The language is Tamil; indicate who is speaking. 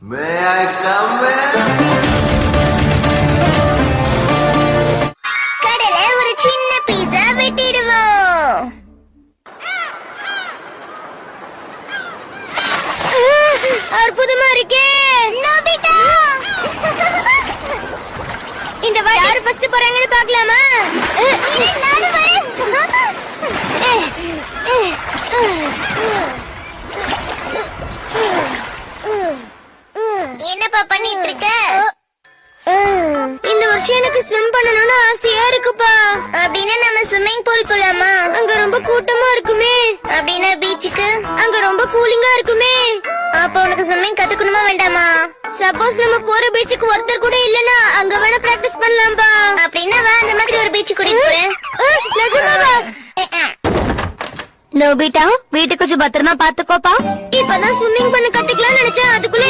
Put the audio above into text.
Speaker 1: May I come in?
Speaker 2: கடலை ஒரு சின்ன பீஸா வெட்டிடுவோம். அற்புதமா இருக்கே. நோபிட்டா, இந்த வாட்டி யாரு ஃபர்ஸ்ட் போறாங்கன்னு பார்க்கலாமா? நானும் வரேன். என்னப்பா பண்ணிட்டு இருக்க? இந்த வருஷம் எனக்கு ஸ்விம் பண்ணணும்னு ஆசையா இருக்குப்பா. அப்படின்னா நம்ம ஸ்விம்மிங் பூல் போலாமா? அங்க ரொம்ப கூட்டமா இருக்குமே. அப்படின்னா பீச்சுக்கு? அங்க ரொம்ப கூலிங்கா இருக்குமே. அப்ப உனக்கு ஸ்விம்மிங் கத்துக்கணுமா வேண்டாமா? சப்போஸ் நம்ம போற பீச்சுக்கு ஒருத்தர் கூட இல்லனா அங்க வேணா பிராக்டிஸ் பண்ணலாம்பா. அப்படின்னா வா, அந்த மாதிரி ஒரு பீச் கூட்டிட்டு போறேன். நிஜமாவா?
Speaker 3: நோபிட்டா, வீட்டுக்கு கொஞ்சம் பத்திரமா பாத்துக்கோப்பா.
Speaker 2: இப்பதான் ஸ்விம்மிங் பண்ண கத்துக்கலாம் நினைச்சேன், அதுக்குள்ள